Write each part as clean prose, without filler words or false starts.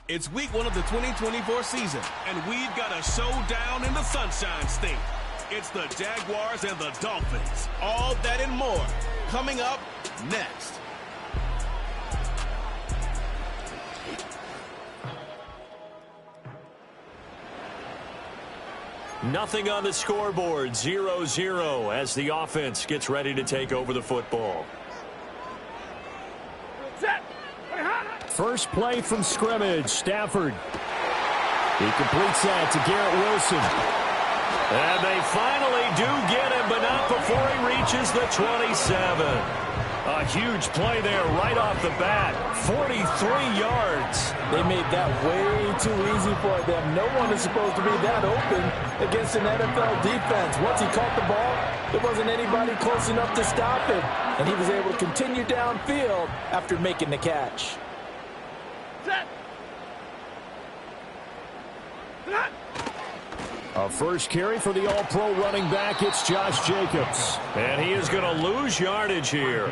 It's week 1 of the 2024 season, and we've got a showdown in the Sunshine State. It's the Jaguars and the Dolphins. All that and more coming up next. Nothing on the scoreboard, 0-0 as the offense gets ready to take over the football. First play from scrimmage, Stafford. He completes that to Garrett Wilson. And they finally do get him, but not before he reaches the 27. A huge play there right off the bat, 43 yards. They made that way too easy for them. No one is supposed to be that open against an NFL defense. Once he caught the ball, there wasn't anybody close enough to stop him. And he was able to continue downfield after making the catch. A first carry for the All-Pro running back, it's Josh Jacobs. And he is going to lose yardage here.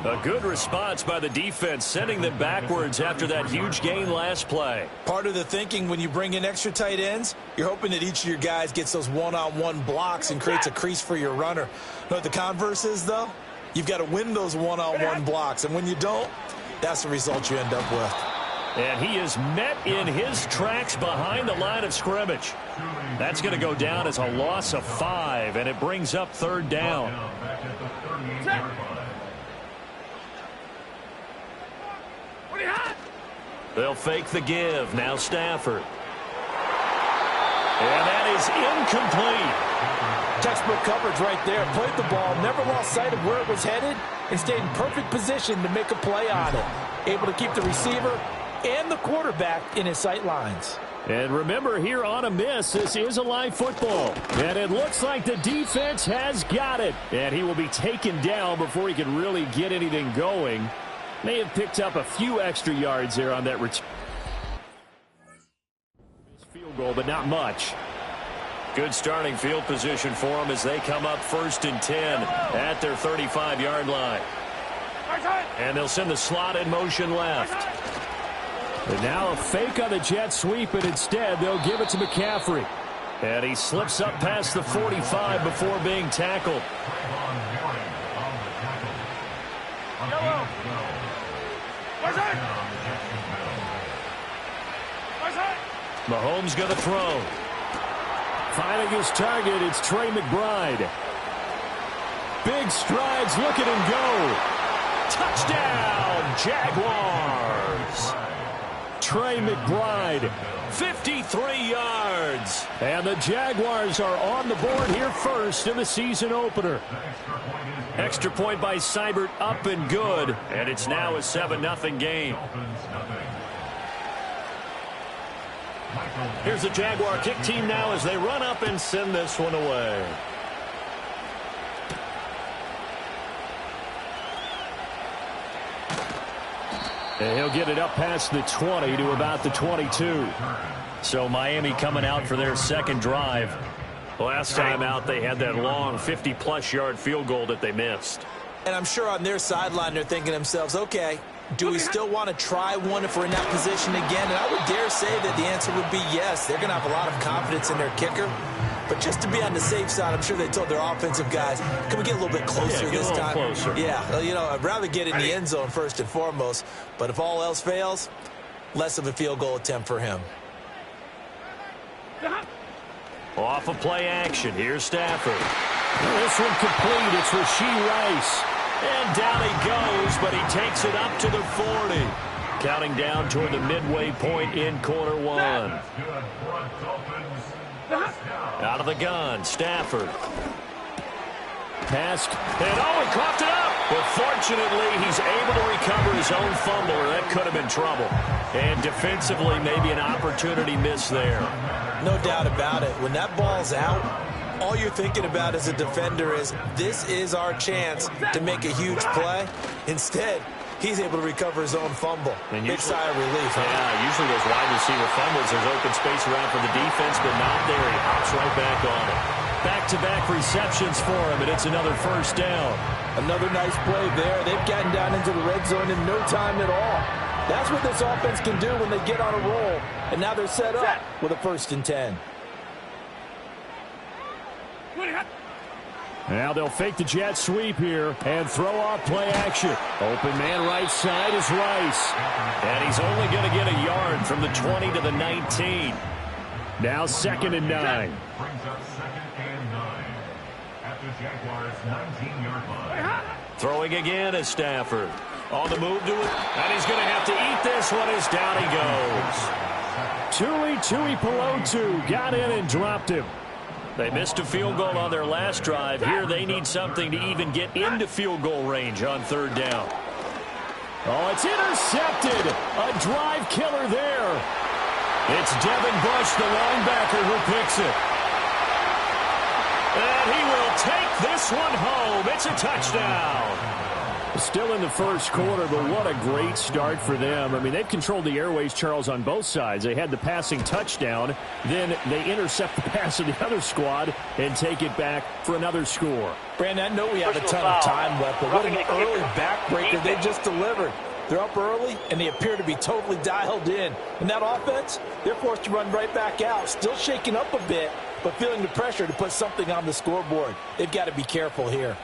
A good response by the defense, sending them backwards after that huge gain last play. Part of the thinking when you bring in extra tight ends, you're hoping that each of your guys gets those one-on-one blocks and creates a crease for your runner. You know what the converse is, though? You've got to win those one-on-one blocks, and when you don't, that's the result you end up with. And he is met in his tracks behind the line of scrimmage. That's going to go down as a loss of 5, and it brings up third down. They'll fake the give. Now Stafford. And that is incomplete. Textbook coverage right there. Played the ball, never lost sight of where it was headed, and stayed in perfect position to make a play on it. Able to keep the receiver and the quarterback in his sight lines. And remember, here on a miss, this is a live football. And it looks like the defense has got it. And he will be taken down before he can really get anything going. May have picked up a few extra yards there on that return. Field goal, but not much. Good starting field position for them as they come up 1st and 10 at their 35-yard line. And they'll send the slot in motion left. And now a fake on the jet sweep, and instead they'll give it to McCaffrey. And he slips up past the 45 before being tackled. Mahomes going to throw. Finding his target, it's Trey McBride. Big strides, look at him go. Touchdown, Jaguars. Trey McBride, 53 yards. And the Jaguars are on the board here first in the season opener. Extra point by Seibert, up and good. And it's now a 7-0 game. Here's the Jaguar kick team now as they run up and send this one away. And he'll get it up past the 20 to about the 22. So Miami coming out for their second drive. Last time out, they had that long 50-plus yard field goal that they missed. And I'm sure on their sideline, they're thinking to themselves, okay, do we still want to try one if we're in that position again? And I would dare say that the answer would be yes. They're going to have a lot of confidence in their kicker. But just to be on the safe side, I'm sure they told their offensive guys, can we get a little bit closer this time? Closer. Yeah, you know, I'd rather get in the end zone first and foremost. But if all else fails, less of a field goal attempt for him. Off of play action, here's Stafford. This one complete, it's Rashee Rice. And down he goes, but he takes it up to the 40. Counting down toward the midway point in quarter one. Out of the gun, Stafford. Pass, and he coughed it up. But fortunately, he's able to recover his own fumble, or that could have been trouble. And defensively, maybe an opportunity miss there. No doubt about it. When that ball's out, all you're thinking about as a defender is, this is our chance to make a huge play. Instead, he's able to recover his own fumble. And big sigh of relief. Yeah, usually those wide receiver fumbles, there's open space around for the defense, but not there. He hops right back on it. Back-to-back receptions for him, and it's another first down. Another nice play there. They've gotten down into the red zone in no time at all. That's what this offense can do when they get on a roll. And now they're set up with a 1st and 10. Now they'll fake the jet sweep here and throw off play action. Open man right side is Rice. And he's only going to get a yard from the 20 to the 19. Now 2nd and 9. Brings up 2nd and 9 at the Jaguars' 19-yard line. Throwing again is Stafford. On the move to it. And he's going to have to eat this one as down he goes. Tui Pelotu got in and dropped him. They missed a field goal on their last drive. Here they need something to even get into field goal range on 3rd down. Oh, it's intercepted. A drive killer there. It's Devin Bush, the linebacker, who picks it. And he will take this one home. It's a touchdown. Still in the 1st quarter, but what a great start for them. I mean, they've controlled the airways, Charles, on both sides. They had the passing touchdown. Then they intercept the pass of the other squad and take it back for another score. Brandon, I know we have a ton of time left, but what an early backbreaker they just delivered. They're up early, and they appear to be totally dialed in. And that offense, they're forced to run right back out, still shaking up a bit, but feeling the pressure to put something on the scoreboard. They've got to be careful here.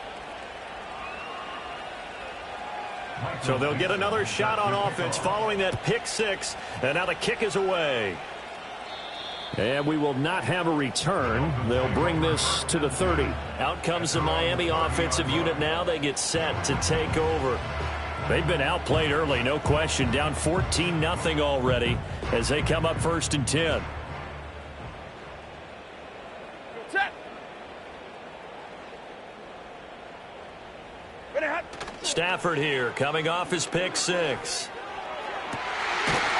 So they'll get another shot on offense following that pick 6, and now the kick is away. And we will not have a return. They'll bring this to the 30. Out comes the Miami offensive unit now. They get set to take over. They've been outplayed early, no question. Down 14-0 already as they come up 1st and 10. Stafford here, coming off his pick 6.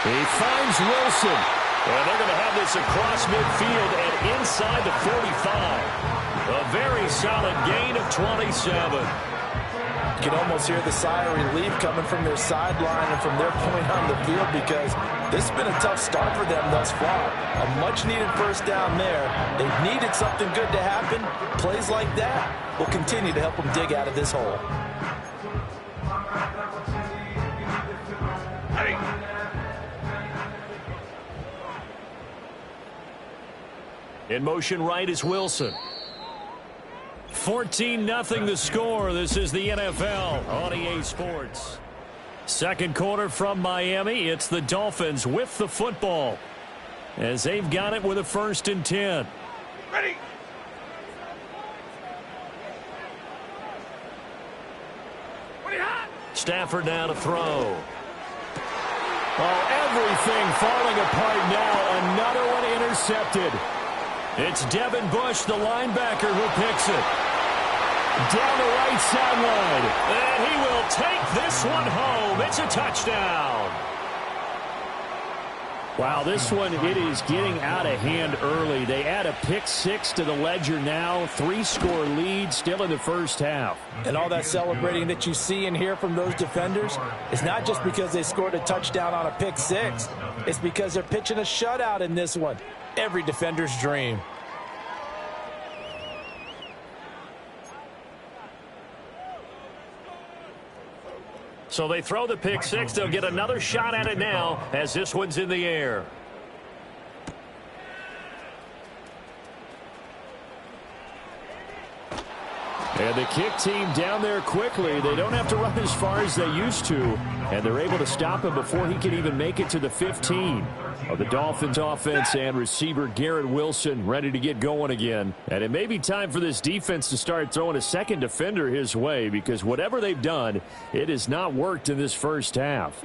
He finds Wilson. And they're going to have this across midfield and inside the 45. A very solid gain of 27. You can almost hear the sigh of relief coming from their sideline and from their point on the field, because this has been a tough start for them thus far. A much-needed 1st down there. They've needed something good to happen. Plays like that will continue to help them dig out of this hole. In motion right is Wilson. 14-0 the score. This is the NFL on EA Sports. 2nd quarter from Miami. It's the Dolphins with the football as they've got it with a 1st and 10. Ready. Stafford now to throw. Oh, everything falling apart now. Another one intercepted. It's Devin Bush, the linebacker, who picks it. Down the right sideline. And he will take this one home. It's a touchdown. Wow, this one, it is getting out of hand early. They add a pick 6 to the ledger now. 3-score lead still in the 1st half. And all that celebrating that you see and hear from those defenders is not just because they scored a touchdown on a pick 6. It's because they're pitching a shutout in this one. Every defender's dream. So they throw the pick 6. They'll get another shot at it now as this one's in the air. And the kick team down there quickly. They don't have to run as far as they used to. And they're able to stop him before he can even make it to the 15. Of the Dolphins offense and receiver Garrett Wilson ready to get going again. And it may be time for this defense to start throwing a second defender his way, because whatever they've done, it has not worked in this 1st half.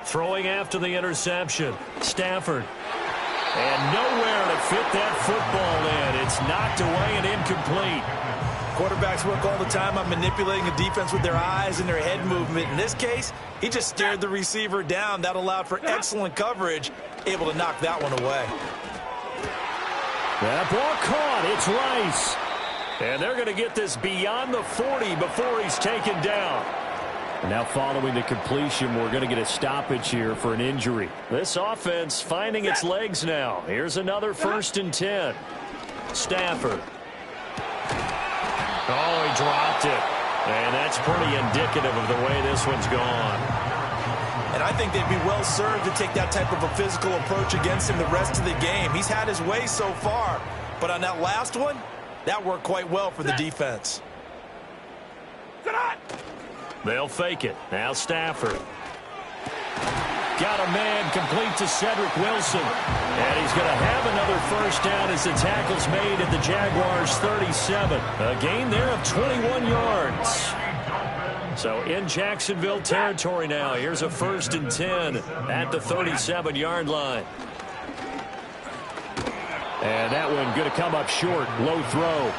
Throwing after the interception. Stafford. And nowhere to fit that football in. It's knocked away and incomplete. Quarterbacks work all the time on manipulating the defense with their eyes and their head movement. In this case, he just stared the receiver down. That allowed for excellent coverage, able to knock that one away. That ball caught. It's Rice. And they're going to get this beyond the 40 before he's taken down. Now following the completion, we're going to get a stoppage here for an injury. This offense finding its legs now. Here's another 1st and 10. Stafford. Oh, he dropped it. And that's pretty indicative of the way this one's gone. And And I think they'd be well served to take that type of a physical approach against him the rest of the game. He's had his way so far, but on that last one, that worked quite well for the defense. They'll fake it. Now Stafford. Got a man complete to Cedric Wilson. And he's going to have another first down as the tackle's made at the Jaguars' 37. A gain there of 21 yards. So in Jacksonville territory now. Here's a 1st and 10 at the 37-yard line. And that one going to come up short. Low throw.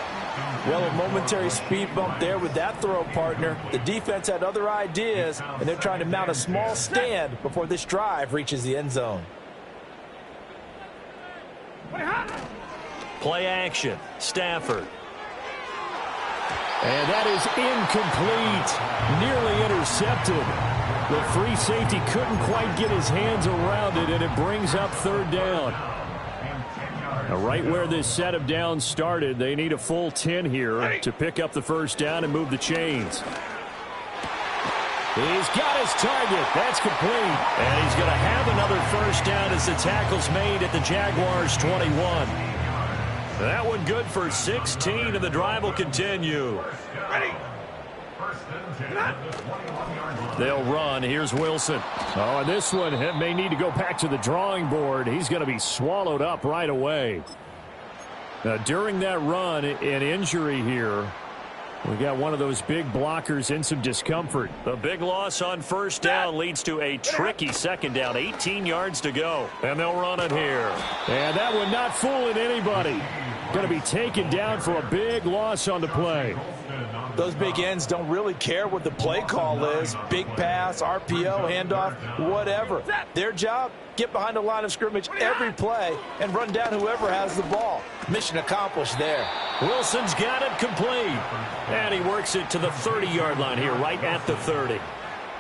Well, a momentary speed bump there with that throw, partner. The defense had other ideas, and they're trying to mount a small stand before this drive reaches the end zone. Play action. Stafford. And that is incomplete. Nearly intercepted. The free safety couldn't quite get his hands around it, and it brings up 3rd down. Now, right where this set of downs started, they need a full 10 here to pick up the first down and move the chains. He's got his target. That's complete. And he's going to have another first down as the tackle's made at the Jaguars' 21. That one good for 16, and the drive will continue. They'll run. Here's Wilson. Oh, and this one may need to go back to the drawing board. He's going to be swallowed up right away. Now, during that run, an injury here. We got one of those big blockers in some discomfort. The big loss on first down leads to a tricky 2nd down. 18 yards to go. And they'll run it here. And that one not fooling anybody. Going to be taken down for a big loss on the play. Those big ends don't really care what the play call is. Big pass, RPO, handoff, whatever. Their job, get behind the line of scrimmage every play and run down whoever has the ball. Mission accomplished there. Wilson's got it complete. And he works it to the 30-yard line here, right at the 30.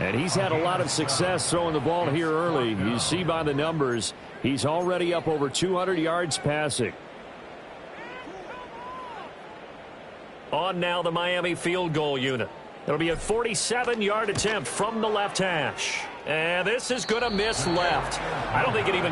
And he's had a lot of success throwing the ball here early. You see by the numbers, he's already up over 200 yards passing. On now the Miami field goal unit. It'll be a 47-yard attempt from the left hash. And this is going to miss left. I don't think it even